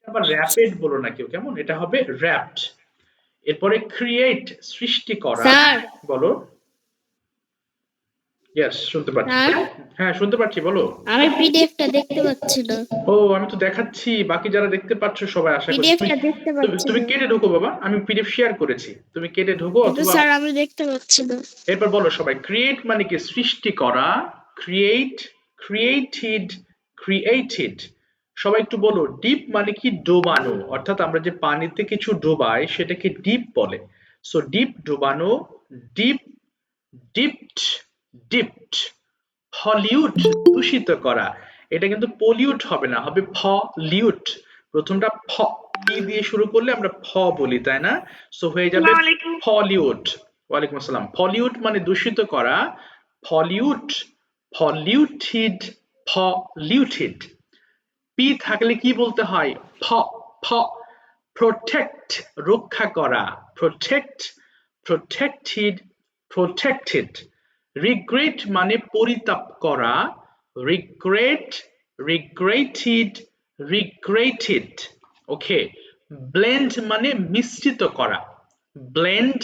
আবার র‍্যাপিড বলো না কেউ, কেমন? এটা হবে র‍্যাপড। এরপরে ক্রিয়েট সৃষ্টি করা। স্যার বলো। ইয়েস, শুনতে পাচ্ছি। হ্যাঁ, শুনতে পাচ্ছি, বলো। আমি পিডিএফটা দেখতে পাচ্ছি না। ও, আমি তো দেখাচ্ছি, বাকি যারা দেখতে পাচ্ছ সবাই আশা করি। পিডিএফটা দেখতে পাচ্ছি তুমি না। কেটে ঢোকো বাবা, আমি পিডিএফ শেয়ার করেছি, তুমি কেটে ঢোকো কিন্তু অথবা। স্যার আমি দেখতে পাচ্ছি না। এরপর বলো সবাই, ক্রিয়েট মানে কি? সৃষ্টি করা। Create, created, created. সবাই একটু বলো। ডিপ মানে কি? ডোবানো, অর্থাৎ আমরা যে পানিতে কিছু ডোবাই সেটাকে ডিপ বলে। সো ডিপ, ডোবানো। Dip, dipped, dipped. পলিউট, দূষিত করা। এটা কিন্তু পলিউট হবে না, হবে ফলিউট। প্রথমটা ফ, পি দিয়ে শুরু করলে আমরা ফ বলি, তাই না? সো হয়ে যাবে ফলিউট। ওয়ালাইকুম আসসালাম। ফলিউট মানে দূষিত করা। ফলিউট, পলিউটেড, পলিউটেড। পি থাকলে কি বলতে হয়? ফ, ফ। প্রোটেক্ট, রক্ষা করা। Protect, protected, protected. রিগ্রেট মানে পরিতাপ করা। Regret, regretted, regretted. Okay. Blend মানে মিশ্রিত করা। Blend,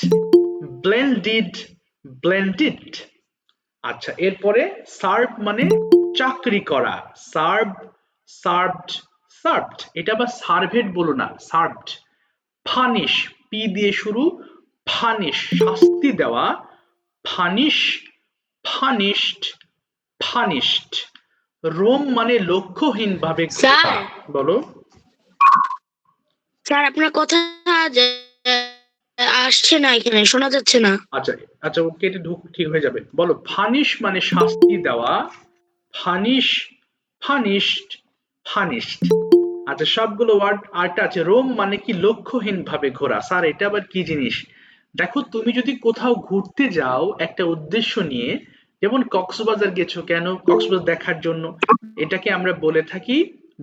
blended, blended. আচ্ছা, এরপরে সার্ভ মানে চাকরি করা। Serve, served, served. এটা আবার সার্ভেড বলো না, সার্ভড। ফানিশ, পি দিয়ে শুরু। ফানিশ, শাস্তি দেওয়া। ফানিশ, ফানিশড, ফানিশড। রোম মানে লক্ষ্যহীন ভাবে। স্যার। বলো। স্যার আপনার কথা আসছে না, এখানে শোনা যাচ্ছে না। আচ্ছা, আচ্ছা, ও কেটে ঢুক, ঠিক হয়ে যাবে। বলো। ফানিশ মানে শাস্তি দেওয়া। ফানিশ, ফানিশড, ফানিশড। আচ্ছা, সবগুলো ওয়ার্ড আরটা আছে। রোম মানে কি? লক্ষ্যহীন ভাবে ঘোরা। স্যার এটা আবার কি জিনিস? দেখো, তুমি যদি কোথাও ঘুরতে যাও একটা উদ্দেশ্য নিয়ে, যেমন কক্সবাজার গেছো, কেন? কক্সবাজার দেখার জন্য। এটাকে আমরা বলে থাকি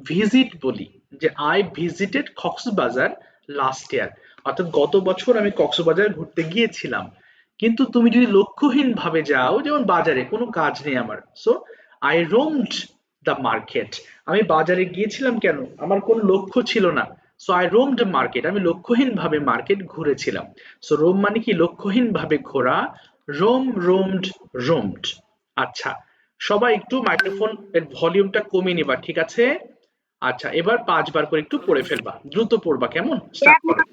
ভিজিট বলি, যে I visited Cox's Bazar last year, অর্থাৎ গত বছর আমি কক্সবাজার ঘুরতে গিয়েছিলাম। কিন্তু তুমি যদি লক্ষ্যহীন ভাবে যাও, যেমন বাজারে কোনো কাজ নেই আমার, so I roamed the market. আমি বাজারে গিয়েছিলাম কেন? আমার কোনো লক্ষ্য ছিল না। সো আই রোমড মার্কেট, আমি লক্ষ্যহীন ভাবে মার্কেট ঘুরেছিলাম। সো রোম মানে কি? লক্ষ্যহীন ভাবে ঘোরা। Rome, roamed, roamed. আচ্ছা, সবাই একটু মাইক্রোফোন এর ভলিউমটা কমিয়ে নিবা, ঠিক আছে? আচ্ছা, এবার 5 বার করে একটু পড়ে ফেলবা, দ্রুত পড়বা, কেমন? স্টার্ট করো।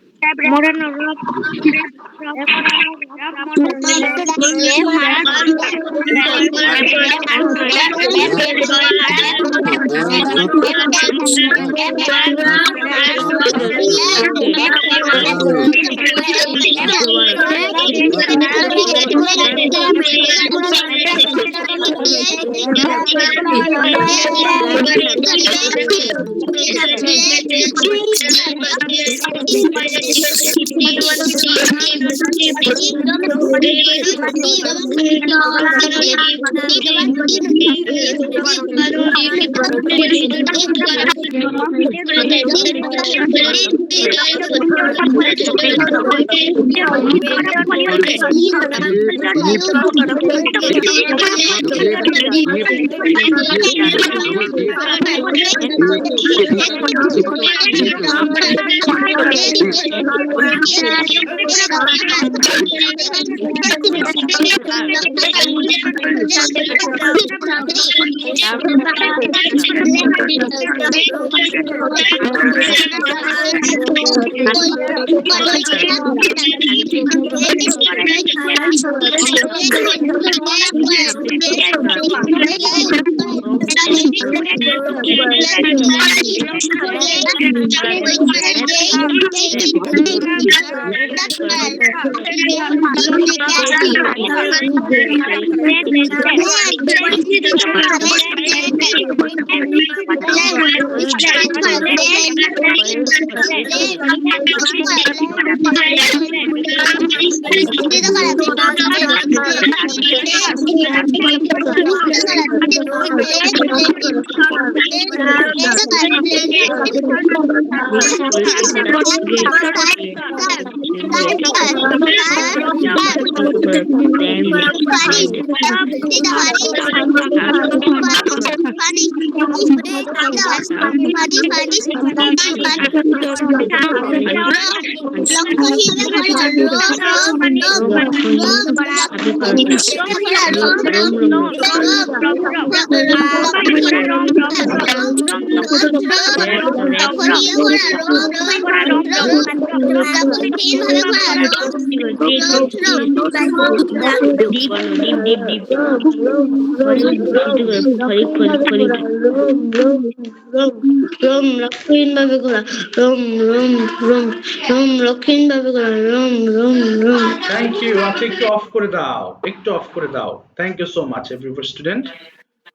লক্ষীন ভাবে ঘোরা রোম রোম রোম রোম লক্ষীন ভাবে ঘোরা রোম রোম রোম। Thank you. আচ্ছা একটু অফ করে দাও, একটু অফ করে দাও। Thank you so much every student.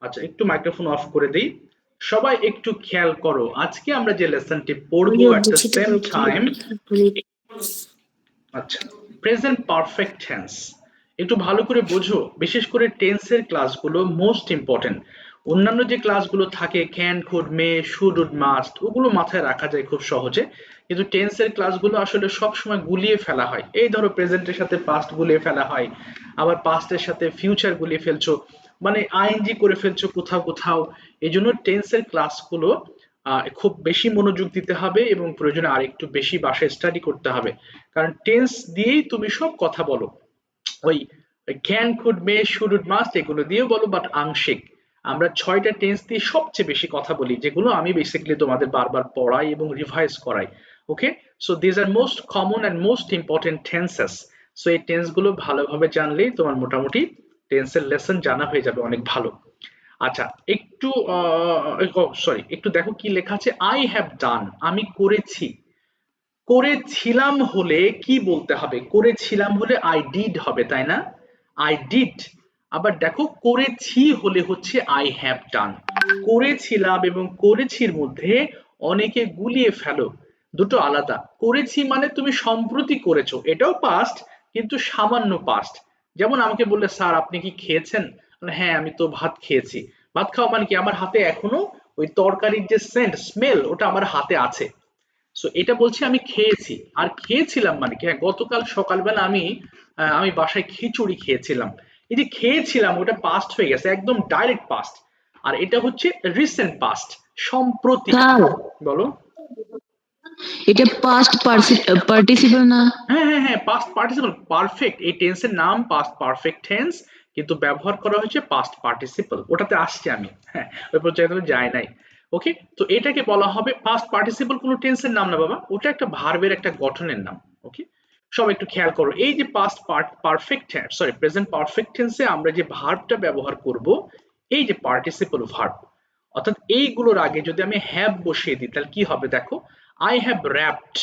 আচ্ছা একটু মাইক্রোফোন অফ করে দিই। সবাই একটু খেয়াল করো, আজকে আমরা যে লেসনটি পড়বো এট দ্য সেম টাইম, আচ্ছা প্রেজেন্ট পারফেক্ট টেন্স একটু ভালো করে বোঝো। বিশেষ করে টেন্সের ক্লাসগুলো মোস্ট ইম্পর্টেন্ট। অন্যান্য যে ক্লাসগুলো থাকে can, could, may, should, would, must, ওগুলো মাথায় রাখা যায় খুব সহজে, কিন্তু টেন্সের ক্লাসগুলো আসলে সবসময় গুলিয়ে ফেলা হয়। এই ধরো প্রেজেন্টের সাথে পাস্ট গুলিয়ে ফেলা হয়, আবার পাস্টের সাথে ফিউচার গুলিয়ে ফেলছো, মানে আইএনজি করে ফেলছো কোথাও কোথাও। এই জন্য টেন্সের ক্লাসগুলো খুব বেশি মনোযোগ দিতে হবে এবং প্রয়োজনে আরেকটু বেশি বাসায় স্টাডি করতে হবে, কারণ টেন্স দিয়েই তুমি সব কথা বলো। ওই can, could, may, should, would, must এগুলো দিয়েও বলো, বাট আংশিক। আমরা 6টা টেন্স দিয়ে সবচেয়ে বেশি কথা বলি, যেগুলো আমি বেসিক্যালি তোমাদের বারবার পড়াই এবং রিভাইজ করাই। Okay, so this are most common and most important tenses. সো এই টেন্স গুলো ভালোভাবে জানলেই তোমার মোটামুটি টেন্সের লেসন জানা হয়ে যাবে অনেক ভালো। আচ্ছা একটু সরি, একটু দেখো কি লেখা আছে। আই হ্যাভ ডান, আমি করেছি। করেছিলাম হলে কি বলতে হবে? করেছিলাম হলে আই ডিড হবে, তাই না? I did. আবার দেখো করেছি হলে হচ্ছে আই হ্যাভ ডান। করেছিলাম এবং করেছির মধ্যে অনেকে গুলিয়ে ফেলো, দুটো আলাদা। করেছি মানে তুমি সম্প্রতি করেছো, এটাও পাস্ট কিন্তু সামান্য পাস্ট। যেমন আমাকে বললে স্যার আপনি কি খেয়েছেন, হ্যাঁ আমি তো ভাত খেয়েছি। ভাত খাওয়া মানে কি, আমার হাতে এখনো ওই তরকারির যে সেন্ট স্মেল ওটা আমার হাতে আছে। সো এটা বলছি আমি খেয়েছি। আর খেয়েছিলাম মানে কি, হ্যাঁ গতকাল সকালবেলা আমি আমি বাসায় খিচুড়ি খেয়েছিলাম। এই যে খেয়েছিলাম ওটা পাস্ট হয়ে গেছে, একদম ডাইরেক্ট পাস্ট। আর এটা হচ্ছে রিসেন্ট পাস্ট, সম্প্রতি। বলো। এটা পাস্ট পার্টিসিপল না? হ্যাঁ হ্যাঁ হ্যাঁ, পাস্ট পার্টিসিপল পারফেক্ট। এই টেন্সের নাম পাস্ট পারফেক্ট টেন্স, কিন্তু ব্যবহার করা হয়েছে পাস্ট পার্টিসিপল। ওটাতে আসছে আমি, হ্যাঁ ওই পর্যায়ে যায় নাই। ওকে, তো এটাকে বলা হবে পাস্ট পার্টিসিপল, কোনো টেন্সের নাম না বাবা, ওটা একটা ভার্বের একটা গঠনের নাম। ওকে, সবাই একটু খেয়াল করো, এই যে past perfect sorry present perfect টেন্সে আমরা যে ভার্বটা ব্যবহার করব, এই যে পার্টিসিপল ভার্ব, অর্থাৎ এইগুলোর আগে যদি আমি হ্যাভ বসিয়ে দিই তাহলে কি হবে দেখো। আই হ্যাভ র্যাপড,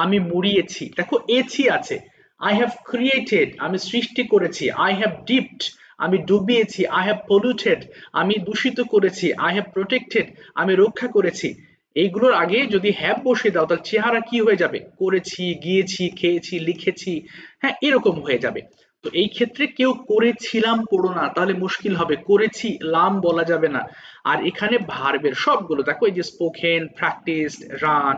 আমি মুড়িয়েছি। দেখো এছি আছে। আই হ্যাভ ক্রিয়েটেড, আমি সৃষ্টি করেছি। আই হ্যাভ ডিপড, আমি ডুবিয়েছি। আই হ্যাভ পলিউটেড, আমি দূষিত করেছি। আই হ্যাভ প্রোটেক্টেড, আমি রক্ষা করেছি। এইগুলোর আগে যদি হ্যাভ বসিয়ে দাও তাহলে চেহারা কি হয়ে যাবে? করেছি, গিয়েছি, খেয়েছি, লিখেছি, হ্যাঁ এরকম হয়ে যাবে। তো এই ক্ষেত্রে কেউ করেছিলাম পড়ো না, তাহলে মুশকিল হবে। করেছি লাম বলা যাবে না। আর এখানে ভার্বের সবগুলো দেখো, এই যে spoken, practised, run,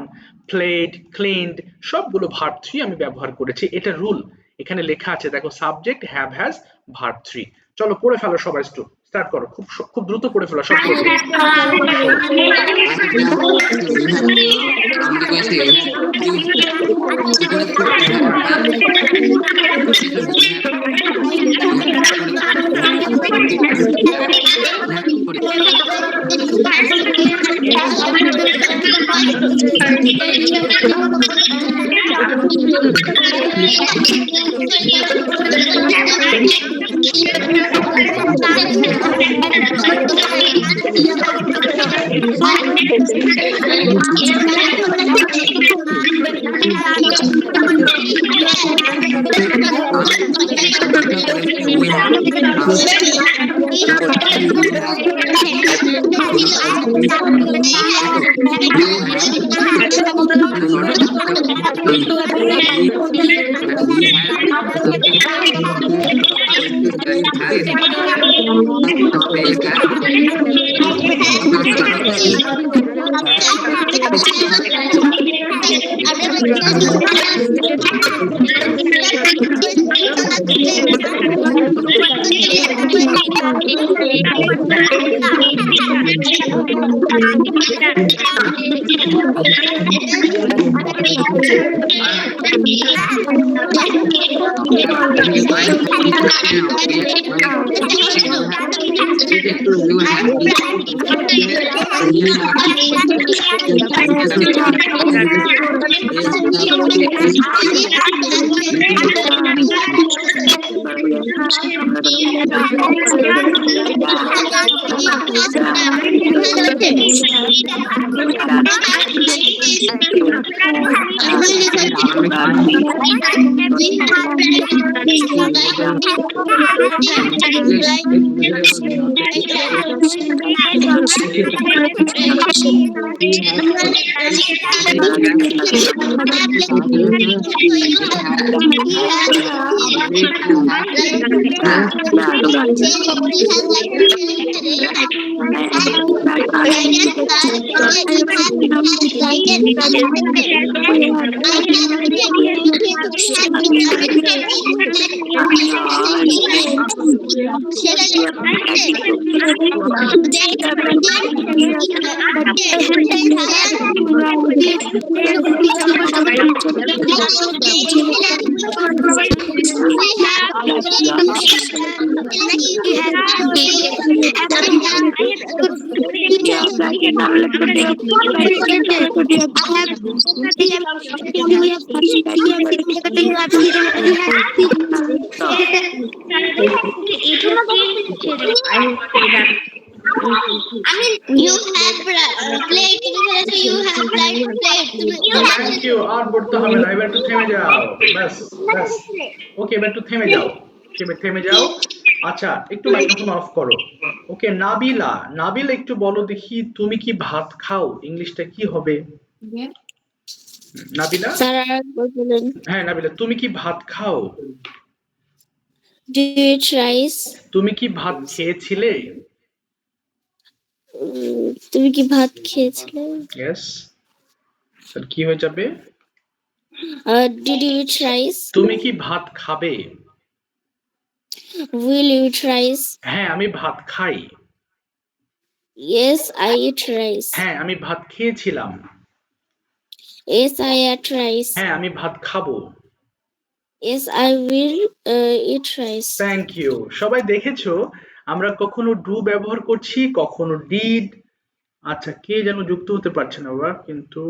played, cleaned, সবগুলো ভার্ব 3 আমি ব্যবহার করেছি। এটা রুল, এখানে লেখা আছে দেখো, সাবজেক্ট হ্যাভ হ্যাজ ভার্ব 3। চলো পড়ে ফেলো সবাই, স্টার্ট করো, খুব খুব দ্রুত পড়ে ফেলো সব। Thank you. আর পড়তে হবে না, এবার একটু থেমে যাও। ব্যাস ব্যাস, ওকে এবার একটু থেমে যাও, থেমে যাও। আচ্ছা একটু মাইক্রোফোন অফ করো। ওকে নাবিলা, নাবিলা একটু বলো দেখি তুমি কি ভাত খাও, ইংলিশটা কি হবে? নাবিলা, হ্যাঁ নাবিলা, তুমি কি ভাত খাও? Do you eat rice? তুমি কি ভাত খেয়েছিলে? তুমি কি ভাত খেয়েছিলে? ইয়েস, স্যার কি হয়ে যাবে? Did you eat rice? তুমি কি ভাত খাবে? Will you eat rice? হ্যাঁ আমি ভাত খাই। Yes, I eat rice. হ্যাঁ আমি ভাত খেয়েছিলাম। Yes, I ate rice. হ্যাঁ আমি ভাত খাবো। Yes, I will eat rice. Thank you. সবাই দেখেছো আমরা কখনো ডু ব্যবহার করছি, কখনো ডিড। আচ্ছা কে যেন যুক্ত হতে পারছে না বাবা, কিন্তু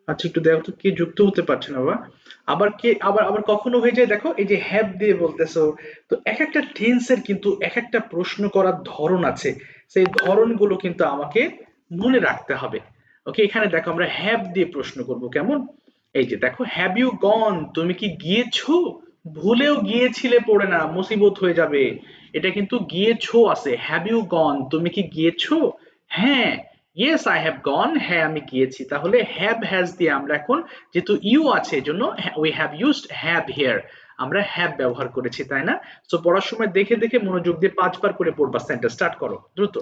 আচ্ছা একটু দেখো তো কে যুক্ত হতে পারছে না বাবা। আবার কে আবার আবার কখনো হয়ে যায়, দেখো এই যে হ্যাভ দিয়ে বলতেছো, তো এক একটা টেন্সের কিন্তু এক একটা প্রশ্ন করার ধরন আছে, সেই ধরনগুলো কিন্তু আমাকে মনে রাখতে হবে। ওকে এখানে দেখো আমরা হ্যাভ দিয়ে প্রশ্ন করব, কেমন? এই যে দেখো হ্যাভ ইউ গন, তুমি কি গিয়েছো? ভুলেও গিয়েছিলে পড়ে না, মুসিবত হয়ে যাবে। এটা কিন্তু গিয়েছো আছে, হ্যাভ ইউ গন, তুমি কি গিয়েছো? হ্যাঁ, ইয়েস আই হ্যাভ গন, হ্যাঁ আমি গিয়েছি। তাহলে হ্যাভ হ্যাজ দিয়ে আমরা এখন যেহেতু ইউ আছে এজন্য we have used have here, আমরা হ্যাভ ব্যবহার করেছি, তাই না? সো পড়ার সময় দেখে দেখে মনোযোগ দিয়ে 5 বার করে পড়বা। সেন্টেন্স স্টার্ট করো দ্রুত।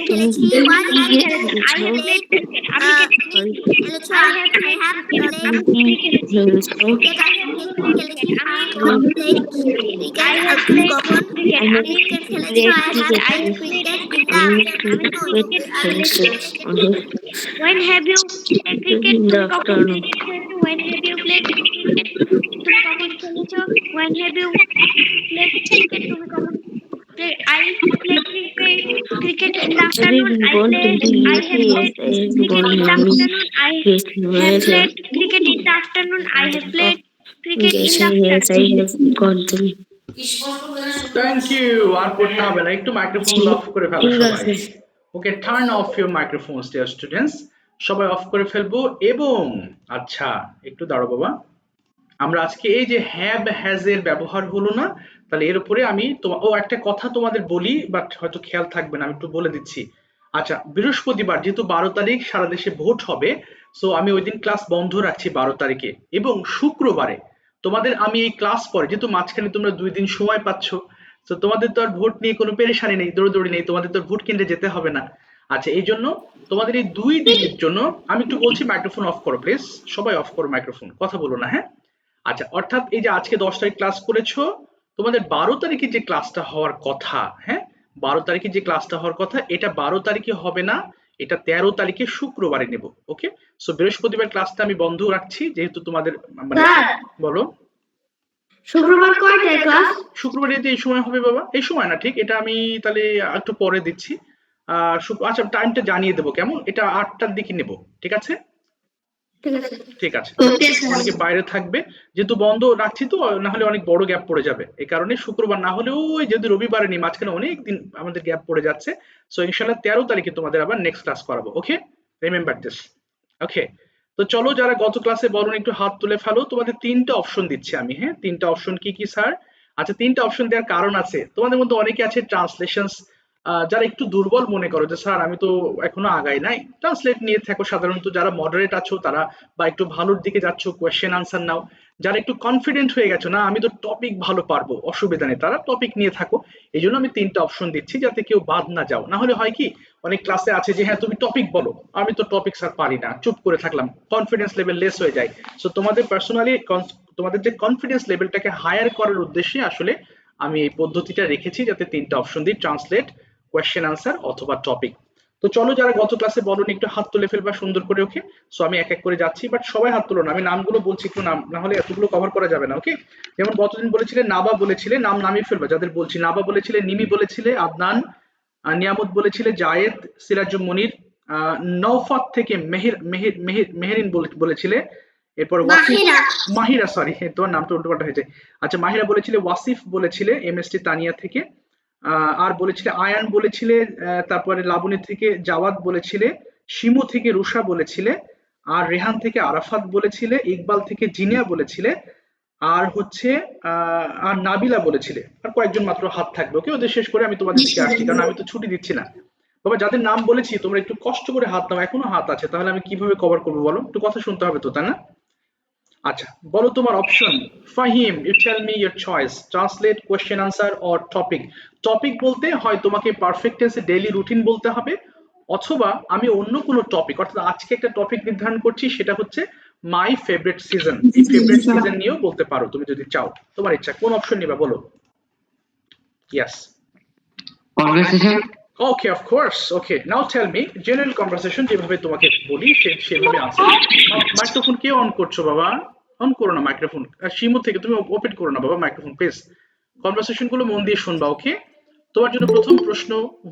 খেলেছি what have you খেলেছি I have played cricket আমি খেলেছি I have played cricket আমি cricket খেলেছি cricket I have played cricket আমি played cricket তুমি কখন cricket খেলেছো I have cricket in the afternoon আমি cricket খেলেছি when have you played cricket তুমি কখন cricket খেলেছো when have you played cricket তুমি কখন খেলেছো when have you played cricket তুমি কখন I play cricket in the afternoon. I have played cricket in the afternoon. I have played cricket in the afternoon. I have played cricket in the afternoon. Thank you. আর পড়তে হবে না, একটু microphone off করে ফেলো সবাই। Okay, turn off your microphones dear students, সবাই off করে ফেলবো। এবং আচ্ছা একটু দাঁড়াও বাবা, আমরা আজকে এই যে হ্যাভ হ্যাজ এর ব্যবহার হলো না, তাহলে এর উপরে আমি একটা কথা তোমাদের বলি, বাট হয়তো খেয়াল থাকবে না, আমি একটু বলে দিচ্ছি। আচ্ছা, বৃহস্পতিবার যেহেতু 12 তারিখ সারা দেশে ভোট হবে, সো আমি ওই দিন ক্লাস বন্ধ রাখছি 12 তারিখে। এবং শুক্রবারে তোমাদের আমি এই ক্লাস পরে, যেহেতু মাঝখানে তোমরা 2 দিন সময় পাচ্ছ, তো তোমাদের তো আর ভোট নিয়ে কোনো পেরেশানি নেই, দৌড়দৌড়ি নেই, তোমাদের তো ভোট কেন্দ্রে যেতে হবে না। আচ্ছা, এই জন্য তোমাদের এই 2 দিনের জন্য আমি একটু বলছি, মাইক্রোফোন অফ করো প্লিজ, সবাই অফ করো মাইক্রোফোন, কথা বলো না, হ্যাঁ? আচ্ছা, অর্থাৎ এই যে আজকে 10 তারিখ ক্লাস করেছো, তোমাদের 12 তারিখে যে ক্লাসটা হওয়ার কথা, হ্যাঁ 12 তারিখে যে ক্লাসটা হওয়ার কথা, এটা 12 তারিখে হবে না, এটা 13 তারিখে শুক্রবারে নেব। ওকে, সো বৃহস্পতিবার ক্লাসটা আমি বন্ধ রাখছি, যেহেতু তোমাদের মানে বলো শুক্রবার কয়টায় ক্লাস? শুক্রবার এই সময় হবে বাবা, এই সময় না ঠিক, এটা আমি তাহলে একটু পরে দিচ্ছি। আচ্ছা, টাইমটা জানিয়ে দেবো কেমন, এটা 8টার দিকে নেব, ঠিক আছে? ঠিক আছে, অনেকে বাইরে থাকবে, যেহেতু বন্ধ রাখছি তো, না হলে অনেক বড় গ্যাপ পড়ে যাবে, এই কারণে শুক্রবার না হলেও যদি রবিবারে নিই, মাঝখানে অনেক দিন আমাদের গ্যাপ পড়ে যাচ্ছে। সো ইনশাআল্লাহ 13 তারিখে তোমাদের আবার নেক্সট ক্লাস করাবো। ওকে, রিমেম্বার দিস। ওকে, তো চলো, যারা গত ক্লাসে বলুন একটু হাত তুলে ফেলো। তোমাদের 3টা অপশন দিচ্ছি আমি, হ্যাঁ 3টা অপশন কি কি স্যার? আচ্ছা, 3টা অপশন দেওয়ার কারণ আছে, তোমাদের মধ্যে অনেকে আছে ট্রান্সলেশনস, যারা একটু দুর্বল মনে করো যে স্যার আমি তো এখনো আগাই নাই, ট্রান্সলেট নিয়ে থাকো। সাধারণত যারা মডারেট আছো তারা, বা একটু ভালোর দিকে যাচ্ছ, কোয়েশ্চেন আনসার নাও। যারা একটু কনফিডেন্ট হয়ে গেছো, না আমি তো টপিক ভালো পারবো, অসুবিধা নেই, তারা টপিক নিয়ে থাকো। এই জন্য আমি 3টা অপশন দিচ্ছি, যাতে কেউ বাদ না যাও। না হলে হয় কি, অনেক ক্লাসে আছে যে হ্যাঁ তুমি টপিক বলো, আমি তো টপিক স্যার পারি না, চুপ করে থাকলাম, কনফিডেন্স লেভেল লেস হয়ে যায়। সো তোমাদের পার্সোনালি তোমাদের যে কনফিডেন্স লেভেলটাকে হায়ার করার উদ্দেশ্যে আসলে আমি এই পদ্ধতিটা রেখেছি, যাতে 3টা অপশন দিই, ট্রান্সলেট, কোয়েশ্চেন আনসার অথবা টপিক। তো চলো, যারা গত ক্লাসে বলনি একটু হাত তুলে ফেলবা সুন্দর করে। ওকে, সো আমি এক এক করে যাচ্ছি, বাট সবাই হাত তুলো না, আমি নামগুলো বলছি, একটু নাম, না হলে এতগুলো কভার করা যাবে না। ওকে, যেমন গতদিন বলেছিলে নাবা বলেছিলে, নাম নামিয়ে ফেলবা যাদের বলছি। নাবা বলেছিলে, নিমি বলেছিলে, আদনান, নিয়ামত বলেছিলে, জায়েদ, সিরাজুম মনির, নওফাত থেকে মেহের মেহের মেহের মেহেরিন বলেছিলে, এরপর মাহিরা, সরি তোমার নামটা উল্টোপাল্টা হয়েছে। আচ্ছা, মাহিরা বলেছিলে, ওয়াসিফ বলেছিলে, এমএসটি তানিয়া থেকে, আর বলেছিলে আয়ান বলেছিলে, তারপরে লাবণী থেকে জাওয়াদ বলেছিলে, শিমু থেকে রুষা বলেছিলে, আর রেহান থেকে আরাফাত বলেছিলে, ইকবাল থেকে জিনিয়া বলেছিলে, আর হচ্ছে আর নাবিলা বলেছিলে। আর কয়েকজন মাত্র হাত থাকবে। ওকে, ওদের শেষ করে আমি তোমাদের দিকে আসছি, কারণ আমি তো ছুটি দিচ্ছি না। বাবা, যাদের নাম বলেছি তোমরা একটু কষ্ট করে হাত নাও, এখনো হাত আছে, তাহলে আমি কিভাবে কভার করবো বলো, একটু কথা শুনতে হবে তো, তাই না? আচ্ছা, বলো তোমার option. Fahim, you tell me your choice, translate, question answer or topic. Topic বলতে হয় তোমাকে পারফেক্ট টেন্সে ডেইলি রুটিন বলতে হবে, অথবা আমি অন্য কোনো টপিক, অর্থাৎ আজকে একটা টপিক নির্ধারণ করছি, সেটা হচ্ছে মাই ফেভারিট সিজন। এই ফেভারিট সিজন নিয়েও বলতে পারো তুমি যদি চাও, তোমার ইচ্ছা। কোন অপশন নিবা বলো? Yes, conversation. Okay, of course. Okay, now tell me, general conversation যেভাবে তোমাকে বলি সেভাবে আনসার। মাইক্রোফোন কে অন করছো বাবা? অন করো না মাইক্রোফোন। শিমু থেকে তুমি ওপেন করো না বাবা মাইক্রোফোন, প্লিজ। কনভারসেশন গুলো মন দিয়ে শুনবা। ওকে, তোমার জন্য প্রথম প্রশ্ন,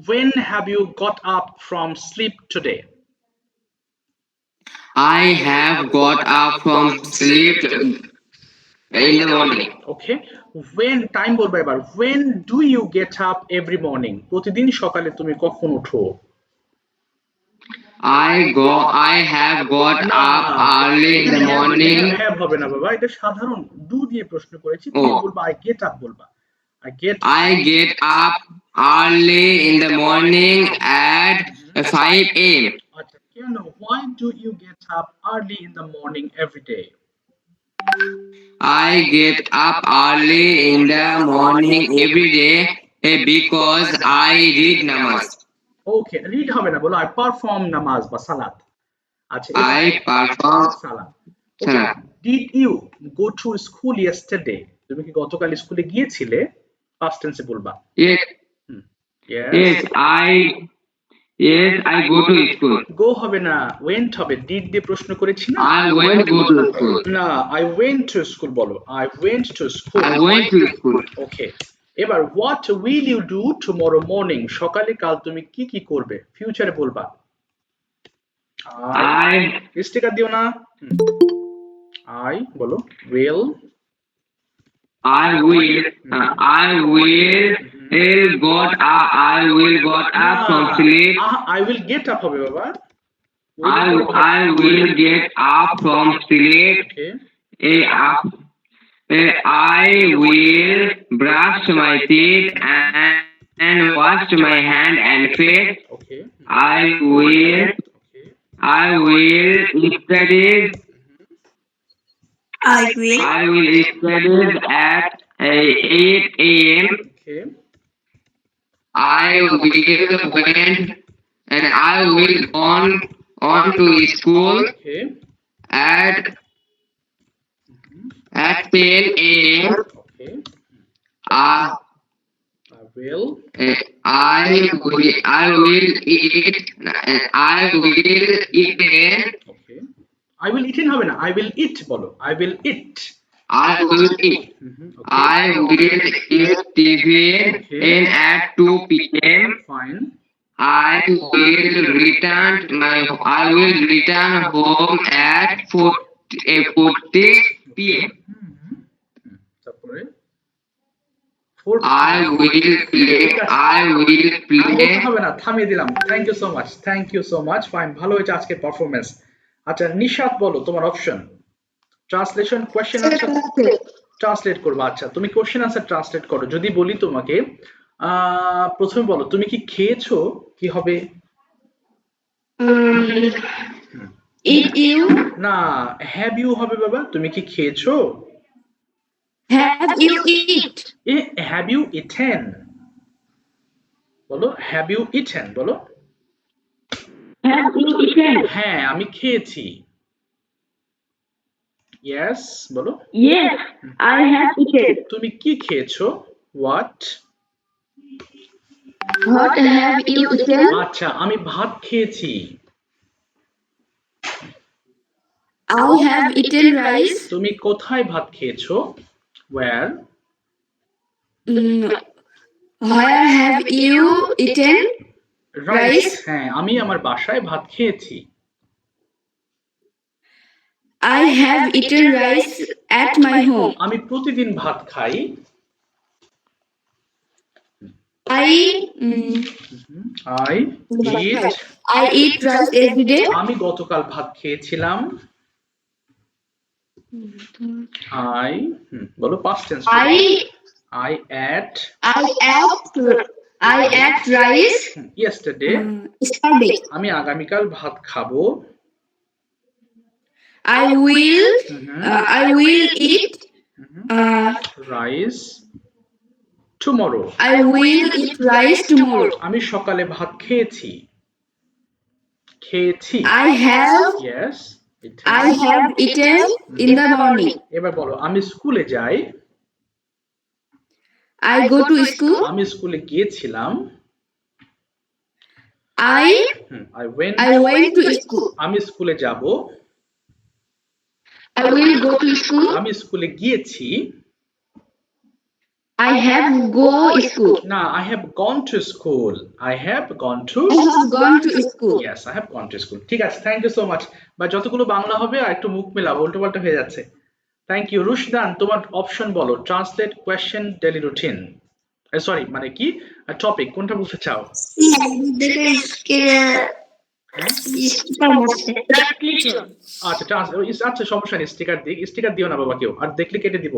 when have you got up from sleep today? I have got up from sleep in the morning. Okay, when, time বলবা এবার, when do you get up every morning? প্রতিদিন সকালে তুমি কখন ওঠো? I have got up early in the morning. Have হবে না বাবা, এটা সাধারণ ডু দিয়ে প্রশ্ন করেছি, তুমি Oh. বলবা আই গেট আপ বলবা। I get I get up early in the morning at 5 a.m. আচ্ছা কেন, why do you get up early in the morning every day? I get up early in the morning every day because I read namaz. Okay, read হবে না, বলো I perform নামাজ বা সালাত। আচ্ছা I perform salat. Okay, salat. Did you go to school yesterday, তুমি কি গতকাল স্কুলে গিয়েছিলে? পাস্ট টেন্সে বলবা। Yes, yes, I go to school. Go হবে না, ওয়েন্ট হবে, ডিড দিয়ে প্রশ্ন করেছি না। I went go to school. না, আই ওয়েন্ট টু স্কুল বলো, I went to school. I went to school. Okay, এবার what will you do tomorrow morning, সকালে কাল তুমি কি কি করবে, ফিউচারে বলবা। I স্টিকার দিও না। আই বলো, will I will got up from sleep. I will get up হবে বাবা। I will get up from sleep. Okay, I will brush my teeth and wash my hand and face. Okay, I will okay, study. I will. I will study at 8 a.m. Okay, I will went and I will on to school okay, at 10 a.m. Okay, Uh, I will I will eat. I will eat. Okay, I will eaten হবে না, I will ইট বলো, I will it. I will eat. I will eat tiffin in at 2 p.m. Fine, I will return home at 40 p.m. তারপরে I will play. হবে না, থামিয়ে দিলাম। Thank you so much, fine, ভালো হয়েছে আজকের পারফরমেন্স। আচ্ছা নিশাত বলো তোমার option, translation question answer translate করবা। আচ্ছা তুমি কোশ্চেন আনসার ট্রান্সলেট করো। যদি বলি তোমাকে প্রথমে বলো তুমি কি খেয়েছো, কি হবে? Eat you. না, হ্যাভ ইউ হবে বাবা, তুমি কি খেয়েছো? Have you eat? Have you eaten বলো, হ্যাভ ইউ ইটেন বলো। Have you eaten? হ্যাঁ আমি খেয়েছি। ইয়েস বলো, Yes, I have eaten. তুমি কি খেয়েছো? What? What have you eaten? আচ্ছা আমি ভাত খেয়েছি। I have eaten rice. তুমি কোথায় ভাত খেয়েছো? Where? Where have you eaten? Rice. হ্যাঁ আমি আমার বাসায় ভাত খেয়েছি। I have eaten rice at my home. আমি প্রতিদিন ভাত খাই। I eat rice every day. আমি গতকাল ভাত খেয়েছিলাম। বলো past tense. I ate rice yesterday. yesterday. আমি আগামীকাল ভাত খাবো। I will eat rice tomorrow. I will eat rice tomorrow. আমি সকালে ভাত খেয়েছি। Yes. I have eaten in the morning. এবার বলো আমি স্কুলে যাই। I go to school. আমি স্কুলে গিয়েছিলাম। I went to school. আমি স্কুলে যাব। I will go to school. আমি স্কুলে গিয়েছি। I have go school. না, I have gone to school. I have gone to school. Yes, I have gone to school. ঠিক আছে, থ্যাংক ইউ সো মাচ। বা যতগুলো বাংলা হবে আর একটু মুখ মেলাবো, উল্টো পাল্টা হয়ে যাচ্ছে। Thank you. রুশদান তোমার অপশন বলো, translate question daily routine. Sorry মানে কি টপিক কোনটা বলতে চাও? হ্যাঁ আচ্ছা আচ্ছা সমস্যা নেই, স্টিকার দিও না বাবা কেউ, আর দেখলে কেটে দিব।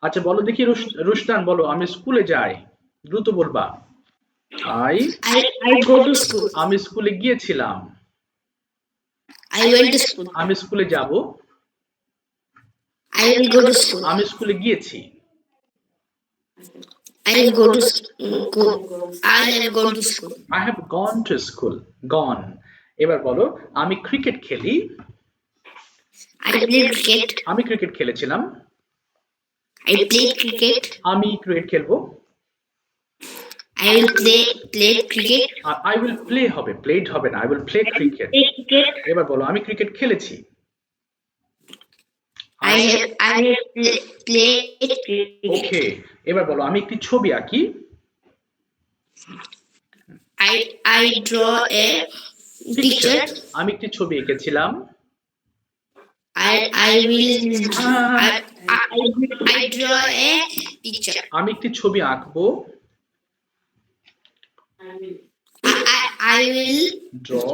আচ্ছা বলো দেখি রুশদান বলো, আমি স্কুলে যাই, দ্রুত বলবা। I I go to school. আমি স্কুলে গিয়েছিলাম। I went to school. আমি স্কুলে যাব। I will go to school. আমি স্কুলে গিয়েছি। I will go to school. I have gone to school. I have gone to school. Gone. এবার বলো আমি ক্রিকেট খেলি। I play cricket. আমি ক্রিকেট খেলেছিলাম। I played cricket. আমি ক্রিকেট খেলবো। I will play cricket. আর I will play হবে, played হবে না, I will play cricket. Play cricket. এবার বলো আমি ক্রিকেট খেলেছি। I have played cricket. ওকে, এবার বলো আমি একটি ছবি আঁকি। I draw a picture. আমি একটি ছবি এঁকেছিলাম। I draw a picture. আমি একটি ছবি আঁকবো। I will draw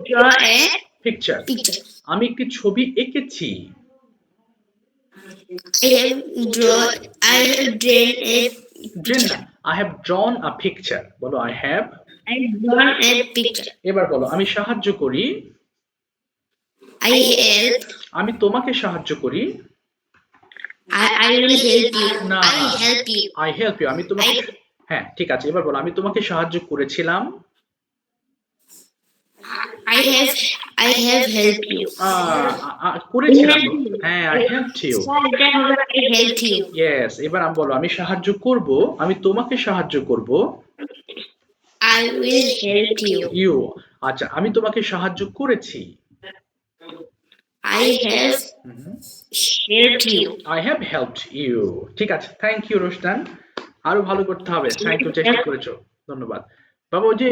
draw a picture. picture. আমি একটি ছবি এঁকেছি। I have drawn a picture. I have drawn a picture. বলো I have. I drawn a picture. এবার বলো আমি সাহায্য করি। I help. আমি তোমাকে সাহায্য করি। I will help you. না, I will help you. I help you. আমি তোমাকে, হ্যাঁ ঠিক আছে, এবার বলো আমি তোমাকে সাহায্য করেছিলাম। I have helped you. করেছিলাম, হ্যাঁ I helped you. I helped you. Yes, এবার আমি বলো আমি সাহায্য করব, আমি তোমাকে সাহায্য করব। I will help you. You. আচ্ছা আমি তোমাকে সাহায্য করেছি। I have helped you. I have helped you. ঠিক আছে, থ্যাংক ইউ রোশনান, আরো ভালো করতে হবে। থ্যাংক ইউ, চেষ্টা করেছো, ধন্যবাদ। বাবা ওই যে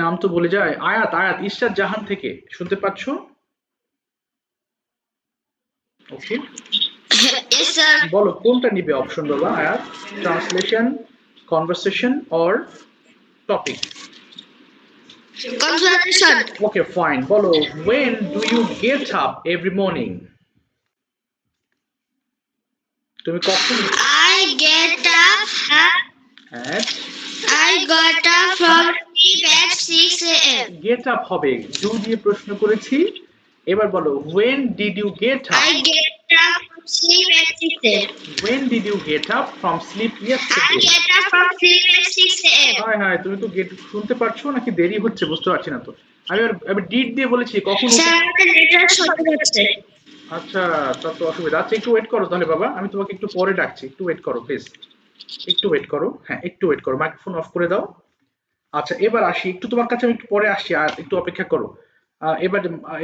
নাম তো বলে যায়, আয়াত ইশরাত জাহান থেকে, শুনতে পাচ্ছ? ওকে, Yes, sir. বলো কোনটা নিবে অপশন বাবা আয়াত, translation, conversation or topic? Conversation. Okay fine, বলো when do you get up every morning? তুমি কখন? I get up. at I got up from sleep at 6 a.m. get up হবে, do দিয়ে প্রশ্ন করেছি। এবার বলো when did you get up? I get up from sleep at 6 a.m. When did you get up from sleep I yesterday? get up from sleep at 6 a.m. হ্যাঁ তুমি তো gate শুনতে পারছো নাকি দেরি হচ্ছে বুঝতে পারছি না তো। আমি ডিড দিয়ে বলেছি কখন Sir, আমাদের নেটওয়ার্ক সত্যি হচ্ছে। আচ্ছা তা তো অসুবিধা। আচ্ছা একটু ওয়েট করো তাহলে বাবা, আমি তোমাকে একটু পরে ডাকছি, একটু ওয়েট করো প্লিজ, একটু ওয়েট করো, হ্যাঁ একটু ওয়েট করো, মাইক্রোফোন অফ করে দাও। আচ্ছা এবার আসি, একটু তোমার কাছে আমি একটু পরে আসছি, আর একটু অপেক্ষা করো।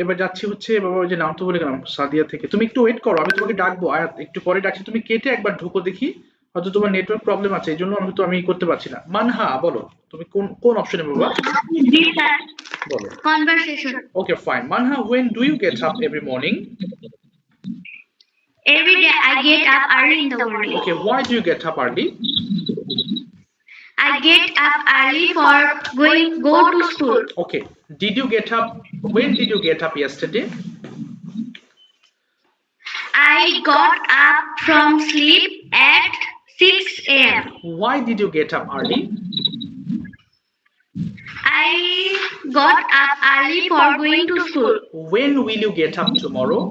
এবার যাচ্ছি হচ্ছে বাবা, ওই যে নাম তো বলে গেলাম, সাদিয়া থেকে। তুমি একটু ওয়েট করো, আমি তোমাকে ডাকবো, আয়াত একটু পরে ডাকছি, তুমি কেটে একবার ঢুকো দেখি, হয়তো তোমার নেটওয়ার্ক প্রবলেম আছে এই জন্য হয়তো আমি করতে পারছি না। মানহা বলো তুমি কোন অপশনে বাবা? বলো। Conversation. Okay fine, Manha when do you get up every morning? Every day I get up early in the morning. Okay, why do you get up early? I get up early for go to school. Okay, did you get up, when did you get up yesterday? I got up from sleep at 6 a.m. Why did you get up early? I got up early for going to school. When will you get up tomorrow?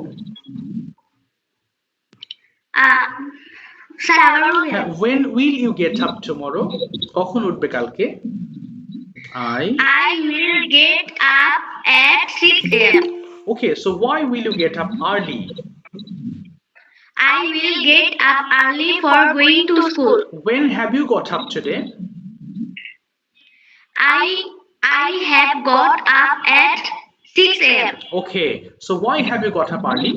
Sir, আবার বলবেন? When will you get up tomorrow? কখন উঠবে কালকে? I will get up at 6 a.m. Okay, so why will you get up early? I will get up early for going to school. When have you got up today? I have got up at 6 a.m. Okay, so why have you got up early?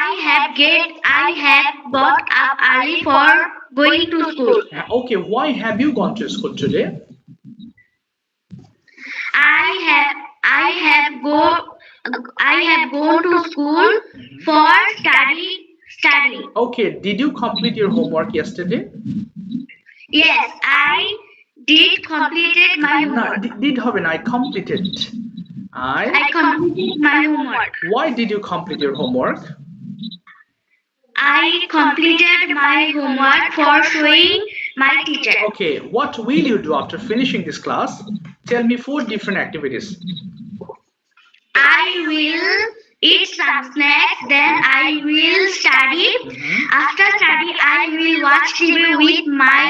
I have got up early for going to school. Okay, why have you gone to school today? I have gone to school for study. Okay, did you complete your homework yesterday? Yes, I did completed my না homework. did হবে না, I completed. I completed my homework. Why did you complete your homework? I completed my homework for showing my teacher. Okay, what will you do after finishing this class? Tell me 4 different activities. I will eat some snacks, then I will study. After study, I will watch TV with my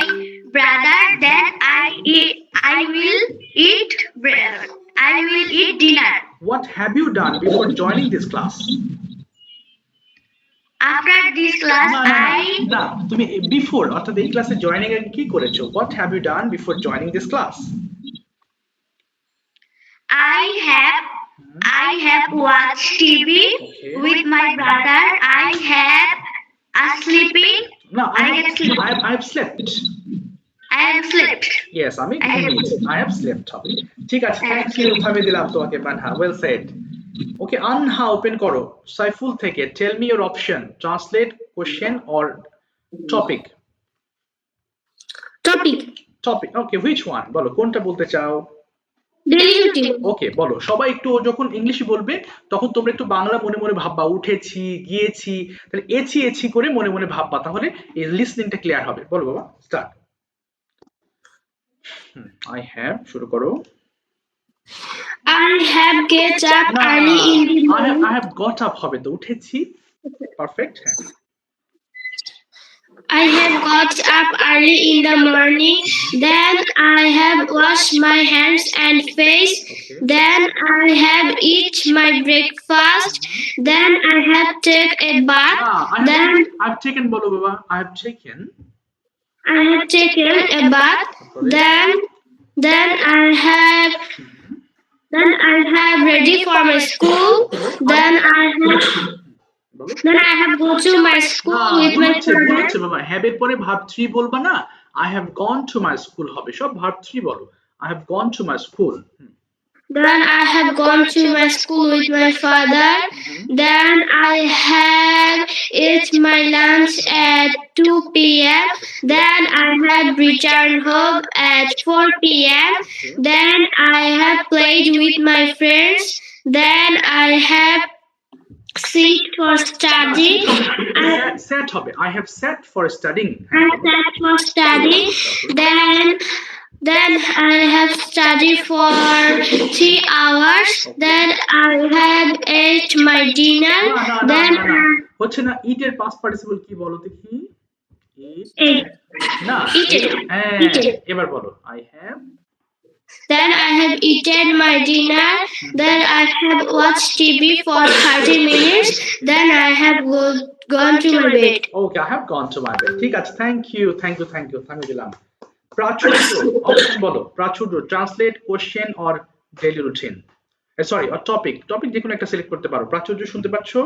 brother. Then I will eat dinner. What have you done before joining this class? After this class, না না তুমি before অর্থাৎ এই ক্লাসে joining এর কি করেছো? What have you done before joining this class? I have watched TV with my brother. I have sleeping. No, I have slept. I have slept. Yes, আমি ঘুমিয়েছি। I have slept হবে। ঠিক আছে, থ্যাংক ইউ, থামিয়ে দিলাম তোমাকে Manha, well said. ওকে, আনহা open করো সাইফুল থেকে। Tell me your option, translate, question or topic. Topic, okay, which one? বলো কোনটা বলতে চাও? Daily routine. ওকে, বলো। সবাই একটু যখন ইংলিশে বলবে তখন তোমরা একটু বাংলা মনে মনে ভাববা, উঠেছি, গিয়েছি, তাহলে এছি করে মনে মনে ভাববা, তাহলে এই লিসনিংটা ক্লিয়ার হবে। বলো বাবা, স্টার্ট। I have, শুরু করো। I have get up early in the morning. I have got up হবে তো, উঠেছি, পারফেক্ট। হ্যাঁ, I have got up early in the morning. Then I have washed my hands and face. Then I have eat my breakfast. Then I have take a bath. Then I've taken, বলো বাবা, I have taken a bath. Then I have ready for my school. Then I have go to my school with my বলেছে বাবা, have এর পরে verb 3 বলবা না, I have gone to my school হবে, সব ভার্ব 3 বলো। I have gone to my school. Then I have gone to my school with my father. Then I have eat my lunch at 2 p.m. Then I have returned home at 4 p.m. Then I have played with my friends. Then I have sit for study. Sat হবে, I have sat for studying. I sat for study. Then I have studied for 3 hours. Then I have ate my dinner. Then হচ্ছে না, eat এর past participle কি বলো দেখি? eat. না, Eaten. এবার বলো, I have Then I have eaten my dinner. Then I have watched TV for 30 minutes. Then I have gone to my bed. Okay, I have gone to my bed. ঠিক আছে, thank you. থামিয়ে দিলাম। প্রাচুর্য, option বলো। প্রাচুর্য, translate, question or daily routine. Sorry, or topic যে কোনো একটা সিলেক্ট করতে পারো। প্রাচুর্য শুনতে পাচ্ছো?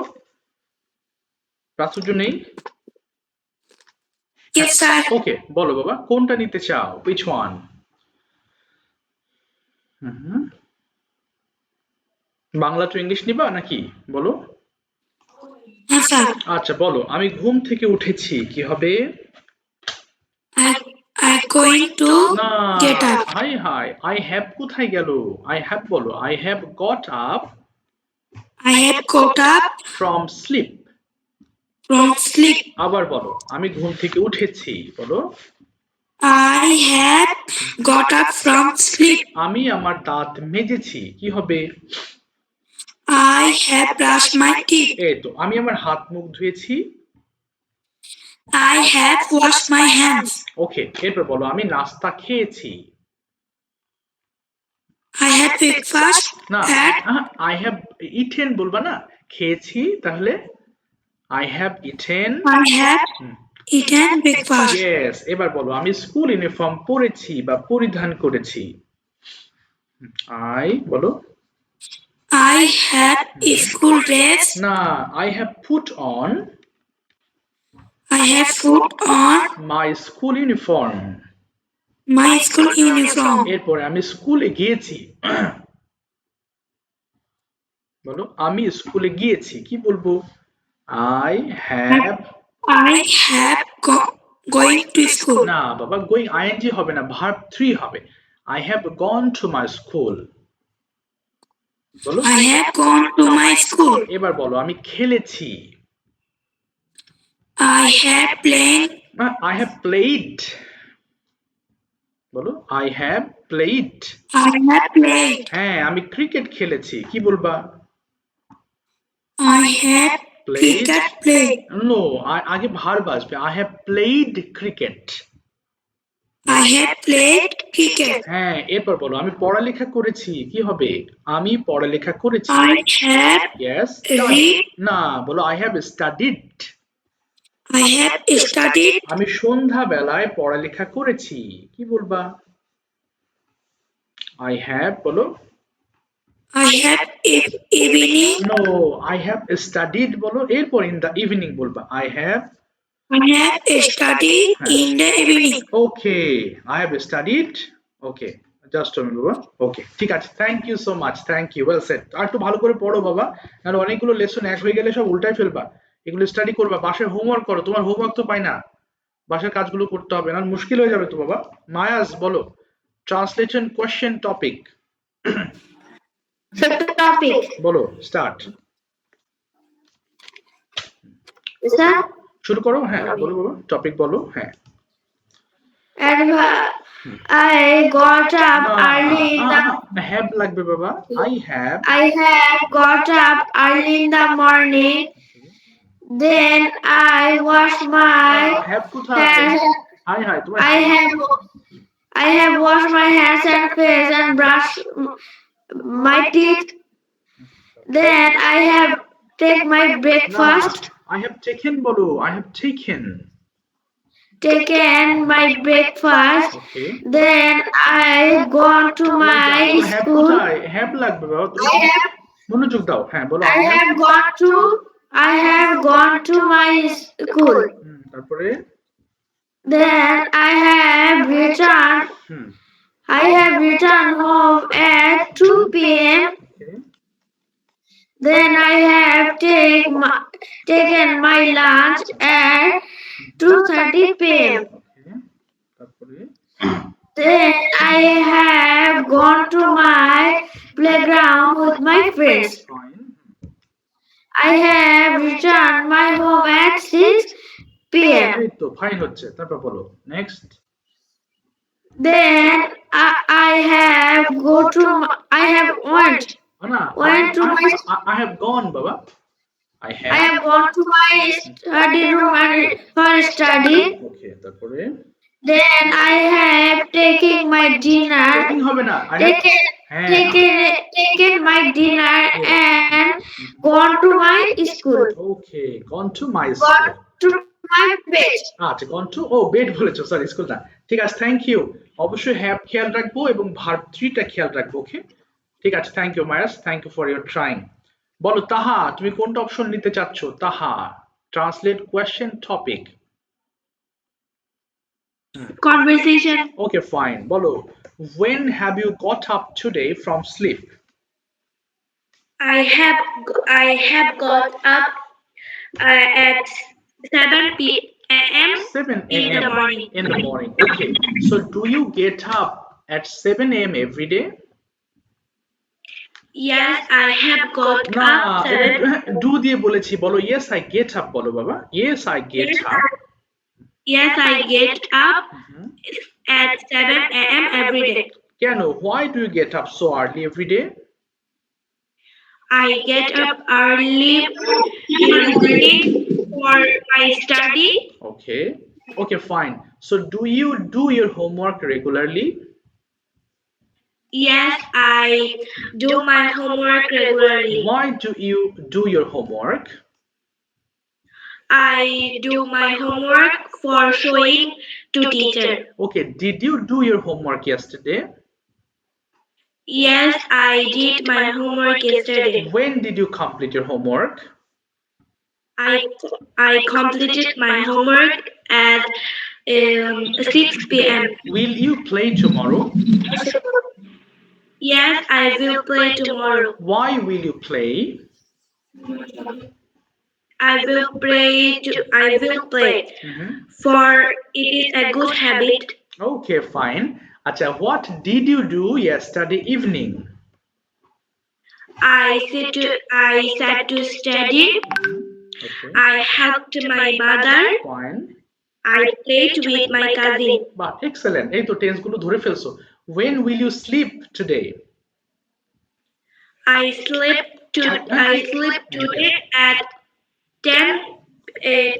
প্রাচুর্য নেই? Yes, sir. ওকে, বলো বাবা, কোনটা নিতে চাও? which one? Bangla to English নিবা নাকি? বলো। Yes, sir. আচ্ছা, বলো, আমি ঘুম থেকে উঠেছি, কি হবে? I going to get up. Hi, I have কোথায় গেল? I have বলো, I have got up I have got up from sleep. আবার বলো, আমি ঘুম থেকে উঠেছি, বলো। I have got up from sleep. আমি আমার দাঁত মেজেছি, কি হবে? I have brushed my teeth. এই তো, আমি আমার হাত মুখ ধুয়েছি। I have washed my hands. ওকে, এরপর বলো, আমি নাস্তা খেয়েছি। I had breakfast. না, I have eaten বলবা না, খেয়েছি, তাহলে I have eaten. I have eaten breakfast. Yes, এবার বলো, আমি স্কুল ইউনিফর্ম পরেছি বা পরিধান করেছি। বলো। I had a school dress. না, I have put on. I have put on my school uniform. my school uniform. এরপরে আমি স্কুলে গিয়েছি। বলো, আমি স্কুলে গিয়েছি, কি বলবো? I have going to school. না বাবা, গোয়িং আইএনজি হবে না, ভার্ব 3 হবে। I have gone to my school। বলো। I have gone to my school. এবার বলো আমি খেলেছি। I have played. I have played। বলো I have played। I have played. হ্যাঁ আমি ক্রিকেট খেলেছি, কি বলবা? I have Played? cricket played. No, আগে ভার্ব আসবে। I have played cricket। I have played cricket. হ্যাঁ এরপর বলো আমি পড়ালেখা করেছি, কি হবে? আমি পড়ালেখা করেছি। I have Yes, read. না বলো I have studied। I have studied. আমি সন্ধ্যা বেলায় পড়ালেখা করেছি, কি বলবা? I have বলো। I have evening. No, I have studied বলো, এরপর in the evening বলবা I have। I have studied in the evening. Okay, I have studied। Okay, just আমি বাবা। ওকে ঠিক আছে, thank you so much, thank you, well said. আর একটু ভালো করে পড়ো বাবা, আর অনেকগুলো লেসন এক হয়ে গেলে সব উল্টাই ফেলবা। এগুলো স্টাডি করবা, বাসায় হোমওয়ার্ক করো, তোমার হোমওয়ার্ক তো পাই না, বাসার কাজগুলো করতে হবে, না মুশকিল হয়ে যাবে তো বাবা। মায়াজ বলো ট্রান্সলেশন কোয়েশ্চেন টপিক Topic. বলো, স্টার্ট। Sir, শুরু করো, হ্যাঁ বলো বাবা, টপিক বলো, হ্যাঁ। I got up early in the have লাগবে বাবা, I have। I have got up early in the morning. Then I washed my have কোথায়? hands. হাই হাই তোমার I have washed my hands and face and brushed my teeth. Then I have taken my breakfast. I have taken বলো, I have taken। Taken my breakfast. Okay, Then I gone to my have school. কোথায়? Have লাগবে বাবা, তুমি মনোযোগ দাও, হ্যাঁ বলো I have gone to my school. তারপরে Then I have returned. Hmm I have returned home at 2 p.m. Okay Then I have taken my lunch at 2:30 p.m. ওকে তারপরে Then I have gone to my playground with my friends. Fine. I have returned my home at 6 p.m. এই তো fine হচ্ছে, তারপর বলো next. Then I have went না to my- I have gone বাবা, I I have। have gone to my study room and for study. ওকে তারপরে Then I have taken my dinner. Taking হবে না, I have হ্যাঁ Taken my dinner and gone to my school. Okay gone to my school। Gone to my bed. আচ্ছা gone to, O bed বলেছো, sorry school না, ঠিক আছে thank you. অবশ্যই have খেয়াল রাখবো এবং ভার্ব 3টা খেয়াল রাখবো, ওকে ঠিক আছে, thank you Mayas, thank you for your trying. বলো তাহা, তুমি কোনটা অপশন নিতে চাচ্ছ? Taha, translate question topic. Conversation. Okay fine, বলো when have you got up today from sleep? I have got up at 7 p.m. 7 in the a.m. morning. in the morning, okay, so do you get up at 7 a.m. every day? Yes, I have got না up 7. Do দিয়ে বলেছি, বলো yes I get up বলো বাবা, yes I get up। Yes, I get up at 7 a.m. every day. কেন, why do you get up so early every day? I get up early in the morning for my study. Okay fine, so do you do your homework regularly? Yes, I do my homework regularly. Why do you do your homework? I do my homework for showing to teacher. Okay, did you do your homework yesterday? Yes, I did my homework yesterday. When did you complete your homework? I completed my homework at 6 p.m. Will you play tomorrow? Yes, I will play tomorrow. Why will you play? I will play. For it is a good habit. Okay, fine. আচ্ছা, what did you do yesterday evening? I sat to study. Okay, I helped my mother. fine. I played with my cousin. বাহ, excellent. এই তো tense গুলো ধরে ফেলছো। When will you sleep today? I slept today at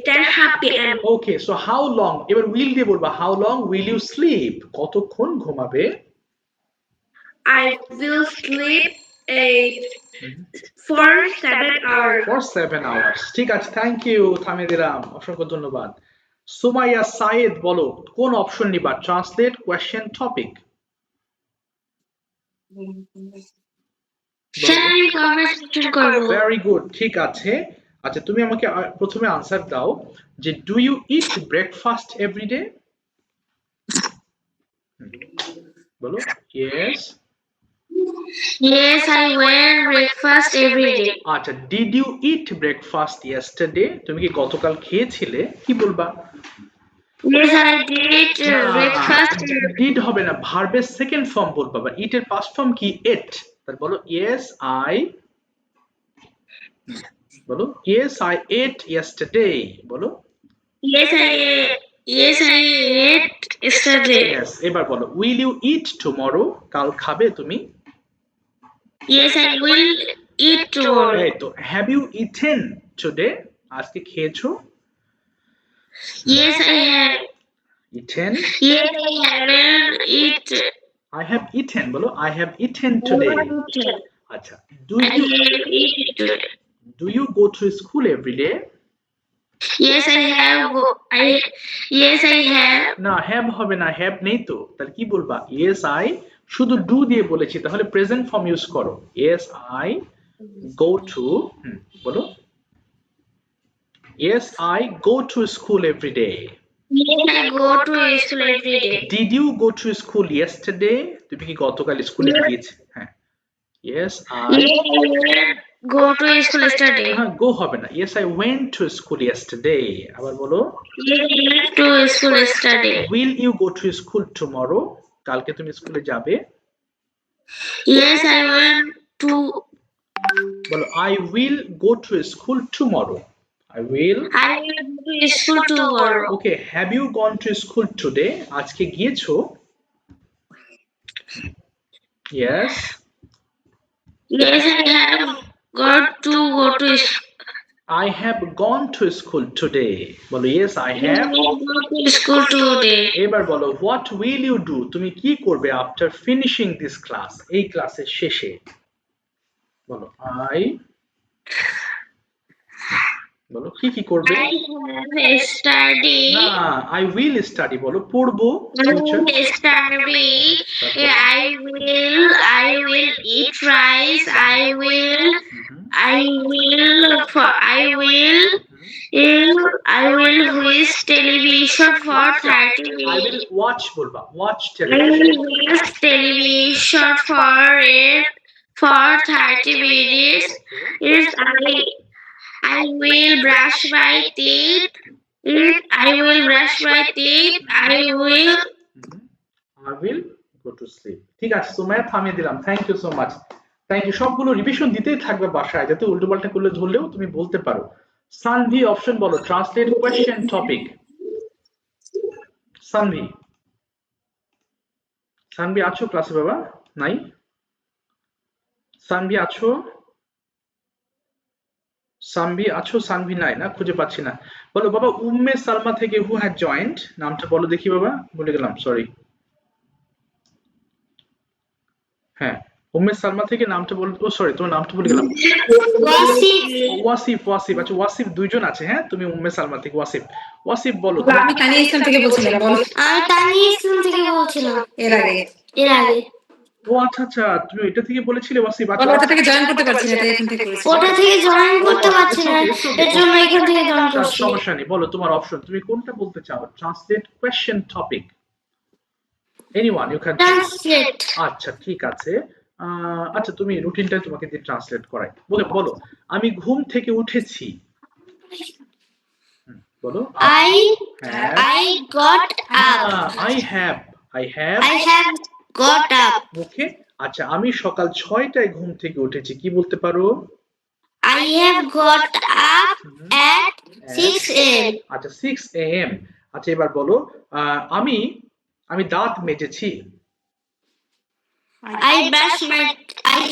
10 half p.m. Okay, so how long? এবার will দিয়ে বলবা, how long will you sleep? কতক্ষণ ঘুমাবে? I will sleep for 7 hours. For 7 hours. ঠিক আছে, থ্যাংক ইউ, থামিয়ে দিলাম, অসংখ্য ধন্যবাদ। সুমাইয়া সাইদ বলো কোন অপশন নিবা? Translate, question, topic. Very good, ঠিক আছে। আচ্ছা, তুমি আমাকে প্রথমে আনসার দাও যে do you eat breakfast everyday? বলো yes. Yes, I wear breakfast every day. আচ্ছা, did you eat breakfast yesterday? তুমি কি গতকাল খেয়েছিলে? কি বলবা? Yes, I did breakfast. Did হবে না, ভার্বের সেকেন্ড ফর্ম বলবা। বা ইট এর পাস্ট ফর্ম কি? এট। তাহলে বলো ইয়েস আই, বলো ইয়েস আই এট ইয়েস্টারডে। বলো Yes, I ate yesterday. Yes. এবার বলো উইল ইউ ইট টুমরো? কাল খাবে তুমি? Yes, I will eat tomorrow. এই তো। Have you eaten today? আজকে খেয়েছো? Yes, I have. Eaten. Yes, I haven't eaten. I have eaten. বলো আই হ্যাভ ইটেন টুডে। আচ্ছা, do I you have eaten today. Do you go to school everyday? Yes, I have. Yes, I have. না, have হবে না, have নেই তো। তাহলে কি বলবা? ইয়েস আই, শুধু ডু দিয়ে বলেছি, তাহলে প্রেজেন্ট ফর্ম ইউজ করো। ইয়েস আই গো টু, বলো yes I go to school everyday. Yes, I go to school every day. Did you go to school yesterday? তুমি কি গতকাল স্কুলে গিয়েছিলে? হ্যাঁ, yes I. Yes, I went go to school yesterday. হ্যাঁ, go হবে না, yes I went to school yesterday. আবার বলো Yes, I went to school yesterday. Will you go to school tomorrow? কালকে তুমি স্কুলে যাবে? Yes, I went to. বলো I will go to school tomorrow. I will. I will go to school tomorrow. Okay, have you gone to school today? আজকে গিয়েছো? Yes. Yes, I have got to go to school. I have gone to school today. বলো yes, I have. Go to school today. এবার বলো what will you do? তুমি কি করবে after finishing this class? এই ক্লাসের শেষে। বলো বলো কি কি করবে? I will study. না, I will study বলো, পড়বো। Study. I will eat rice. I will watch television for 30 I minutes. will watch বলবা, watch I television. will watch television for 30 minutes. Yes, I will brush my teeth. I will brush my teeth. I will go to sleep. ঠিক আছে, সুমাইয়া থামিয়ে দিলাম। Thank you so much. Thank you. সবগুলো revision দিতেই থাকবে বাসায়, যাতে উল্টোপাল্টা করলে ধরলেও তুমি বলতে পারো। সানভি অপশন বলো, translate, question, topic. Sanvi, Sanvi আছো ক্লাসে? বাবা নাই? সানভি আছো? সানভি আছো? সানভি নাই না, খুঁজে পাচ্ছি না। বলো বাবা উম্মে সালমা থেকে হু হ্যাজ জয়েন্ট, নামটা বলো দেখি বাবা, ভুলে গেলাম, সরি। হ্যাঁ, উম্মে সালমা থেকে নামটা বলো। ও সরি, তোমার নামটা ভুলে গেলাম। ওয়াসিফ। ওয়াসিফ, আচ্ছা ওয়াসিফ দুইজন আছে। হ্যাঁ, তুমি উম্মে সালমা থেকে ওয়াসিফ। ওয়াসিফ বলো। আমি তানিয়া ইসলাম থেকে বলছিলাম। আমি তানিয়া ইসলাম থেকে বলছিলাম এর আগে। ও আচ্ছা আচ্ছা, তুমি এটা থেকে বলেছিলে ওয়াসিফ। আচ্ছা, ওটা থেকে জয়েন করতে পারছি না, তাই এখান থেকে করেছি। ওটা থেকে জয়েন করতে পারছি না, এর জন্য এখান থেকে জয়েন করছি। সমস্যা নেই, বলো তোমার অপশন, তুমি কোনটা বলতে চাও? Translate, question, topic. Anyone you can translate. আচ্ছা ঠিক আছে। আচ্ছা, তুমি রুটিনটা তোমাকে দিয়ে ট্রান্সলেট করাই। বলো আমি ঘুম থেকে উঠেছি। বলো I have I got up. I have I have got up. ওকে আচ্ছা আমি সকাল 6টায় ঘুম থেকে উঠেছি কি বলতে পারো I have got up at 6 a.m. আচ্ছা 6 a.m. আচ্ছা এবার বলো আমি আমি দাঁত মেজেছি I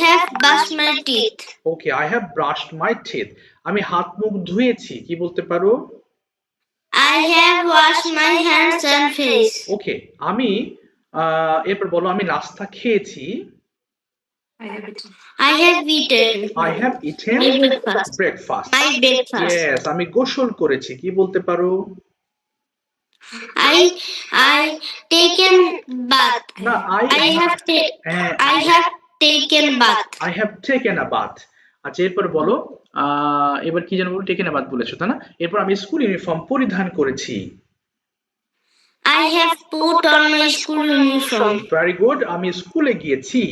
have brushed my teeth. Okay I have brushed my teeth আমি হাত মুখ ধুয়েছি কি বলতে পারো I have washed my hands and face. ওকে আমি এরপর বলো আমি নাস্তা খেয়েছি I have eaten I have eaten my breakfast. Breakfast My breakfast. Yes আমি গোসল করেছি কি বলতে পারো I taken bath. না হ্যাঁ I have taken bath. I have taken a bath আচ্ছা এরপর বলো এবার কি যেন বলো টেকেন আ বাথ বলেছো তাই না এরপর আমি স্কুল ইউনিফর্ম পরিধান করেছি I have put on my school uniform. Very good আমি স্কুলে গিয়েছি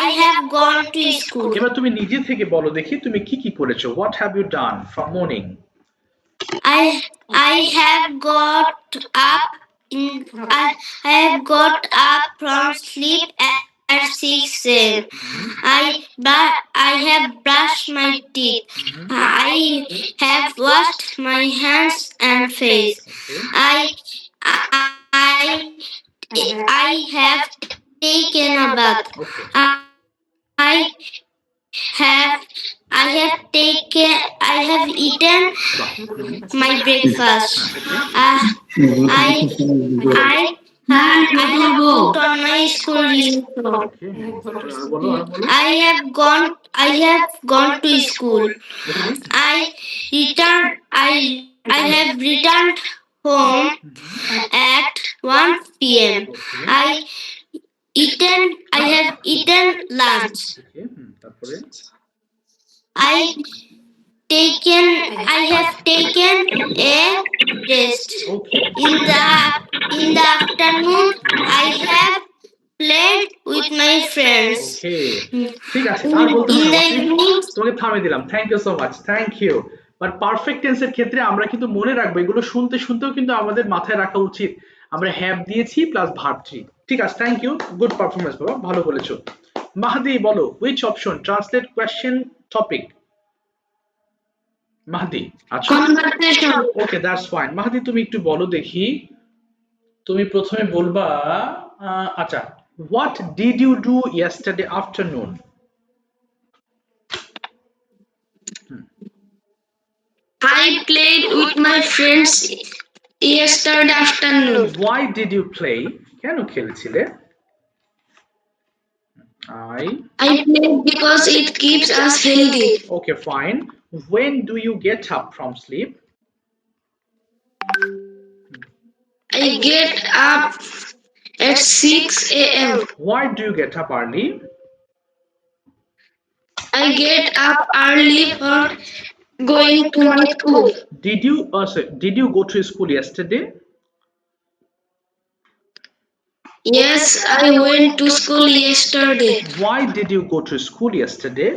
I have gone to school. এবার তুমি নিজে থেকে বলো দেখি তুমি কি কি করেছো what have you done from morning I have got up I have got up from sleep at 6 a.m. I have brushed my teeth. I have washed my hands and face. I have taken a bath. I I have eaten my breakfast. I have put on my school uniform. I have gone to school. I have returned home at 1 p.m. I have eaten lunch. তারপরে I have taken a rest. In the afternoon, I have played with my friends. ওকে ঠিক আছে আর বলতে In হবে the না। evening, তোমাকে থামিয়ে দিলাম thank you so much thank you but perfect টেন্সের ক্ষেত্রে আমরা কিন্তু মনে রাখবো এগুলো শুনতে শুনতেও কিন্তু আমাদের মাথায় রাখা উচিত আমরা হ্যাভ দিয়েছি প্লাস ভার্ব থ্রি ঠিক আছে থ্যাংক ইউ গুড পারফরমেন্স বাবা ভালো বলেছো মাহদি বলো which option translate question topic Mahdi আচ্ছা ওকে দ্যাটস ফাইন মাহদি তুমি একটু বলো দেখি তুমি প্রথমে বলবা আচ্ছা what did you do yesterday afternoon I played with my friends yesterday afternoon. Why did you play? কেন খেলেছিলে? I played because it keeps us healthy. Okay, fine. When do you get up from sleep? I get up at 6 a.m. Why do you get up early? I get up early for going to my school. Did you go to school yesterday? Yes, I went to school yesterday. Why did you go to school yesterday?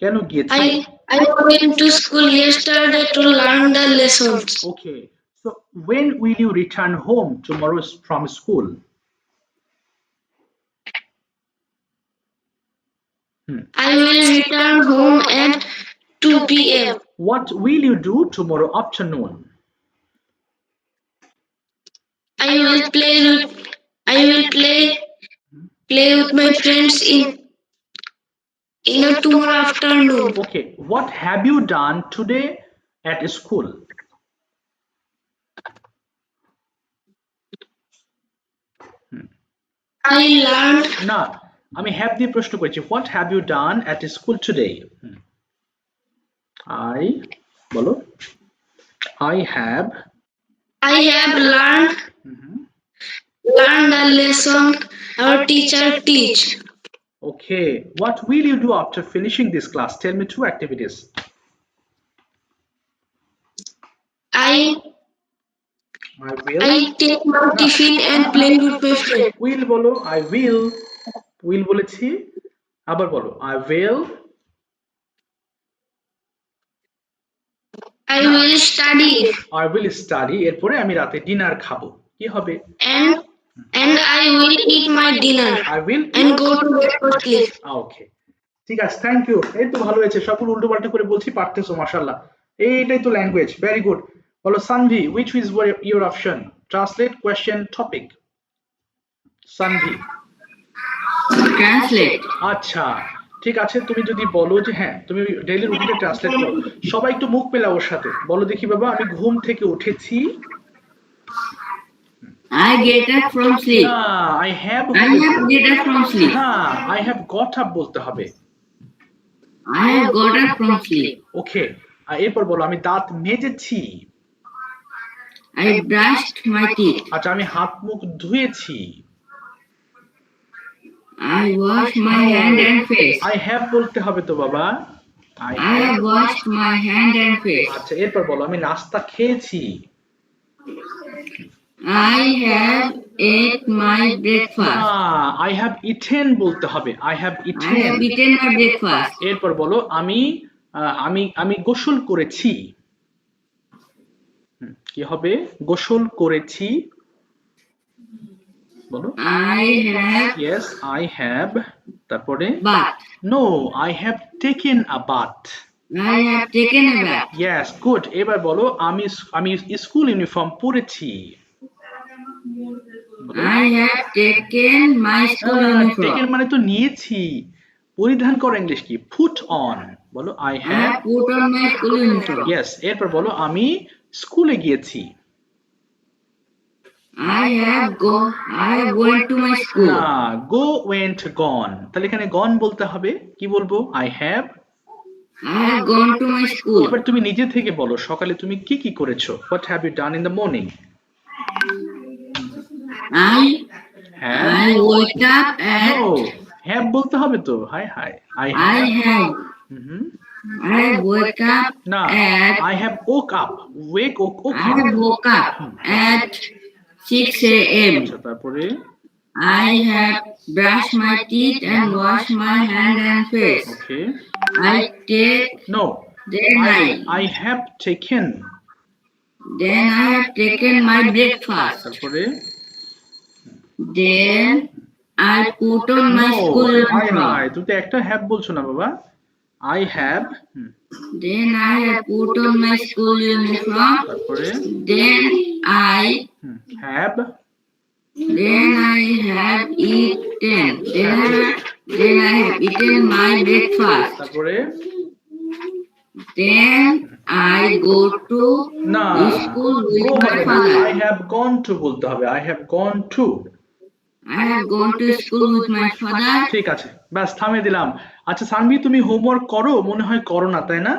কেন গিয়েছিলে? I went to school yesterday to learn the lessons. Okay. So when will you return home tomorrow from school? I will return home at 2 p.m. What will you do tomorrow afternoon? I will play with my friends in a tomorrow afternoon. Okay, what have you done today at school? I learned. না আমি have দিয়ে প্রশ্ন করেছি what have you done at school today? বলো I have learned a lesson our teacher teach. Okay, what will you do after finishing this class? Tell me two activities. I take my tiffin and play with my friend. Will বলো I will বলেছি আবার বলো I will study এরপরে আমি রাতে dinner খাবো কি হবে and I will eat my dinner I will and go to bed for sleep. ওকে ঠিক আছে থ্যাংক ইউ এই তো ভালো হয়েছে সবগুলো উল্টো পাল্টা করে বলছি পারতেছো মাশাআল্লাহ এইটাই তো ল্যাঙ্গুয়েজ ভেরি গুড বলো Sanvi which is your option translate question topic Sanvi Translate. আচ্ছা ঠিক আছে তুমি যদি বলো যে হ্যাঁ তুমি ডেইলি রুটিনটা ট্রান্সলেট করো সবাই একটু মুখ মেলাও ওর সাথে বলো দেখি বাবা আমি ঘুম থেকে উঠেছি I get up from sleep. না I have get up from sleep. হ্যাঁ I have got up বলতে হবে I have got up from sleep. ওকে আর এরপর বলো আমি দাঁত মেজেছি I brushed my teeth. আচ্ছা আমি হাত মুখ ধুয়েছি I washed my hand and face. I have বলতে হবে তো বাবা I I have washed my hand and face. আচ্ছা এরপর বলো আমি নাস্তা খেয়েছি I have ate my breakfast. I have eaten বলতে হবে I have I eaten have eaten my breakfast. এরপর বলো আমি আমি গোসল করেছি কি হবে গোসল করেছি বলো I have yes I have তারপরে bath. no I have taken a bath I have taken a bath. yes good এবার বলো আমি স্কুল ইউনিফর্ম পরেছি I have taken my school uniform. Taken মানে তো নিয়েছি পরিধান করা ইংলিশ কি put on বলো I I have have put on my school uniform. yes এরপর বলো আমি স্কুলে গিয়েছি I have went to my school. না go went gone তাহলে এখানে gone বলতে হবে কি বলবো I have I have gone to my school. এবার তুমি নিজে থেকে বলো সকালে তুমি কি কি করেছো what have you done in the morning I have woke up and no have বলতে হবে তো high high I I have have hmm I woke up না at I have woke up wake I have woke up at 6 a.m. আচ্ছা তারপরে I have brushed my teeth and washed my hand and face. okay I take no then I have taken I have taken my breakfast. তারপরে Then I put on my no school hi uniform. Hi তুমি তো একটা have বলছো না বাবা I have Then I have put on my school uniform. তারপরে Then I have have eaten. Then I have eaten my breakfast. তারপরে Then I go to না school with go my হবে না father. I have gone to বলতে হবে I have gone to I have gone to school with my father. ঠিক আছে ব্যাস থামিয়ে দিলাম আচ্ছা সানভি তুমি হোমওয়ার্ক করো মনে হয় করো না তাই না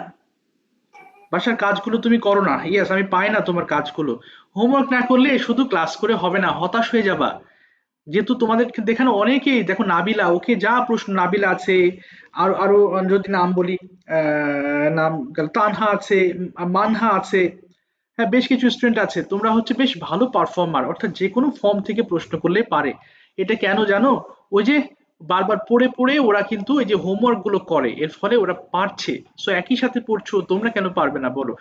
বাসার কাজগুলো তুমি করো না ইয়েস আমি পাই না তোমার কাজগুলো হোমওয়ার্ক না করলে শুধু ক্লাস করে হবে না হতাশ হয়ে যাবা যেহেতু তোমাদের দেখানো অনেকেই দেখো নাবিলা ওকে যা প্রশ্ন নাবিলা আছে আর আরো যদি নাম বলি নাম তানহা আছে মানহা আছে হ্যাঁ বেশ কিছু স্টুডেন্ট আছে তোমরা হচ্ছে বেশ ভালো পারফর্মার অর্থাৎ যে কোনো ফর্ম থেকে প্রশ্ন করলে পারে এটা কেন জানো ওই যে বারবার পড়ে পড়ে ওরা কিন্তু এই যে হোমওয়ার্ক গুলো করে এর ফলে ওরা পারছে সো একই সাথে পড়ছো তোমরা কেন পারবে না বলো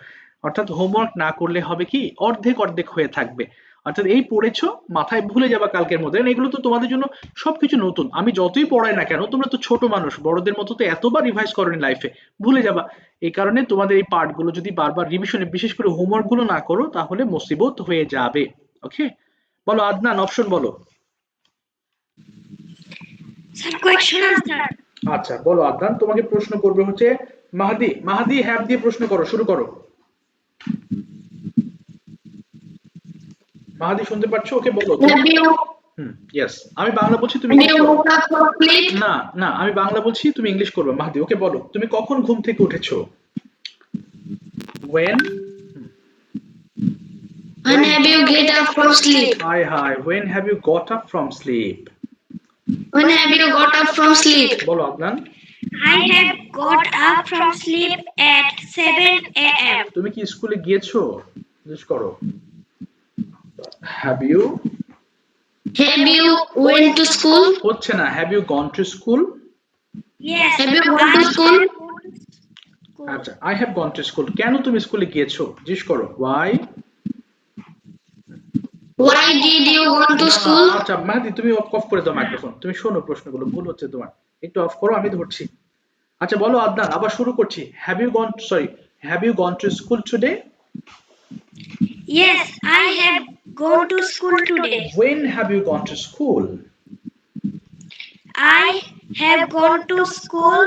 অর্থাৎ হোমওয়ার্ক না করলে হবে কি অর্ধেক অর্ধেক হয়ে থাকবে অর্থাৎ এই পড়েছো মাথায় ভুলে যাবা কালকের মধ্যে এগুলো তো তোমাদের জন্য সবকিছু নতুন আমি যতই পড়াই না কেন তোমরা তো ছোট মানুষ বড়দের মতো তো এতবার রিভাইজ করোনি লাইফে ভুলে যাবা এই কারণে তোমাদের এই পার্ট গুলো যদি বারবার রিভিশনে বিশেষ করে হোমওয়ার্ক গুলো না করো তাহলে মুসিবত হয়ে যাবে ওকে বলো আদনান অপশন বলো আচ্ছা বলো আদনান তোমাকে প্রশ্ন করবে হচ্ছে মাহাদি হ্যাভ দিয়ে প্রশ্ন করো শুরু করো মাহাদি শুনতে পাচ্ছো ওকে বলো ইয়েস আমি বাংলা বলছি তুমি না না আমি বাংলা বলছি তুমি ইংলিশ করবে মাহাদি ওকে বলো তুমি কখন ঘুম থেকে উঠেছো when have you get up from sleep? hi when have you got up from sleep When have you got up from sleep? বলো Adnan I have got up from sleep at 7 a.m. তুমি কি স্কুলে গিয়েছো জিজ্ঞেস করো have you Have you went to school? হচ্ছে না have you gone to school Yes. Have you gone to school? আচ্ছা, I have gone to school. কেন তুমি স্কুলে গিয়েছো? জিজ্ঞেস করো। Why? Why did you go to school? আচ্ছা, মাহাদি তুমি অফ করে দাও মাইক্রোফোন। তুমি শোনো প্রশ্নগুলো, ভুল হচ্ছে তোমার। একটু অফ করো, আমি ধরছি। আচ্ছা বলো আদনান, আবার শুরু করছি। Have you gone to school today? Yes, I have gone to school today. When have you gone to school? I have gone to school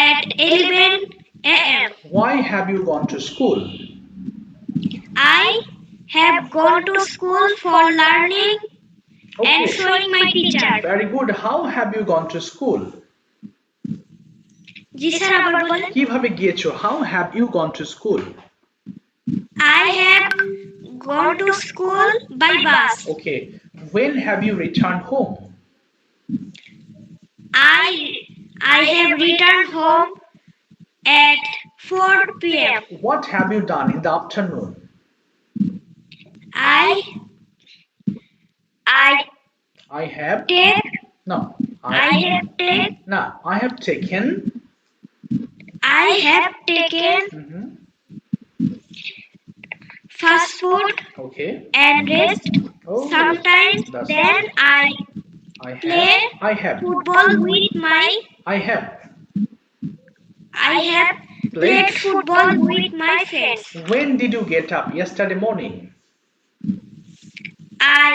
at 11 a.m. Why have you gone to school? I have gone to school for learning and Okay, showing my teacher. very good. How have you gone to school? G sir আবার বলেন। কিভাবে গিয়েছো? How have you gone to school? I have gone to school by bus. Okay, when have you returned home? I have returned home at 4 p.m. What have you done in the afternoon? I I have take no. I have take No, I have taken. I have taken Mhm. fast food Okay. and rest. Oh, Sometimes that's then I play I have. football with my I have I have played football with my friends. When did you get up? Yesterday morning. I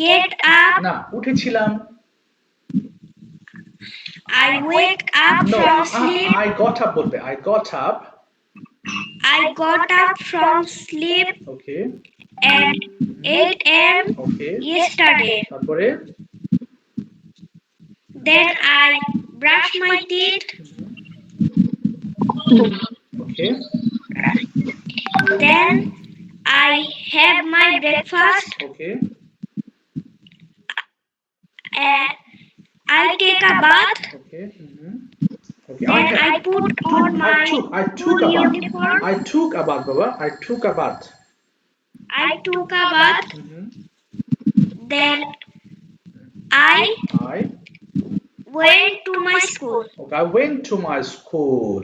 get up. না, উঠেছিলাম। I wake up No, from sleep. I got up বলবে। I got up. I got up from sleep Okay. at 8 a.m. Okay. yesterday. তারপরে Then I brush my teeth. Okay. Then I have my breakfast. Okay. I take a bath. Okay. Mhm. Okay. Then I put on my I took a bath. uniform. I took a bath, Baba. I took a bath. I took a bath. Mhm. Then I I went to my school. Okay, I went to my school.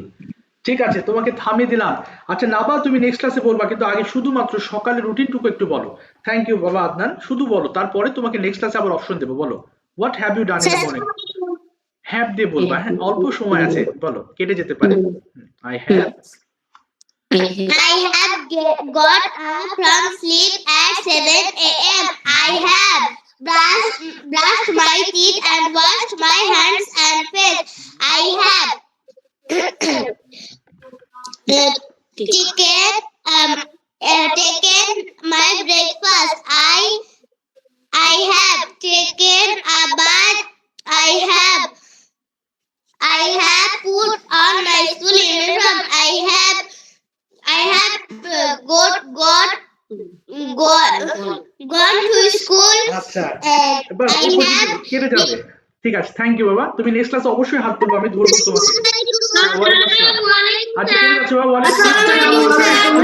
ঠিক আছে, তোমাকে থামিয়ে দিলাম। আচ্ছা নাবা, তুমি next ক্লাসে বলবা, কিন্তু আগে শুধুমাত্র সকালের রুটিনটুকু একটু বলো। থ্যাংক ইউ বাবা আদনান, শুধু বলো, তারপরে তোমাকে নেক্সট ক্লাসে আবার অপশন দেবো। বলো what have you done in the morning. Have দিয়ে বলবা, হ্যাঁ অল্প সময় আছে, বলো, কেটে যেতে পারে। I have I have got up from sleep at 7 a.m. I have brushed my teeth and washed my hands and face. I have taken my breakfast. I have taken a bath. I have put on my school uniform. I have gone to school. আচ্ছা and এবার I have কেটে যাবে। ঠিক আছে, thank you বাবা। তুমি next ক্লাসে অবশ্যই হাত তুলবে, আমি ধরবো তোমাকে। আচ্ছা কেটে যাচ্ছে বাবা, ওয়ালাইকুম আসসালাম।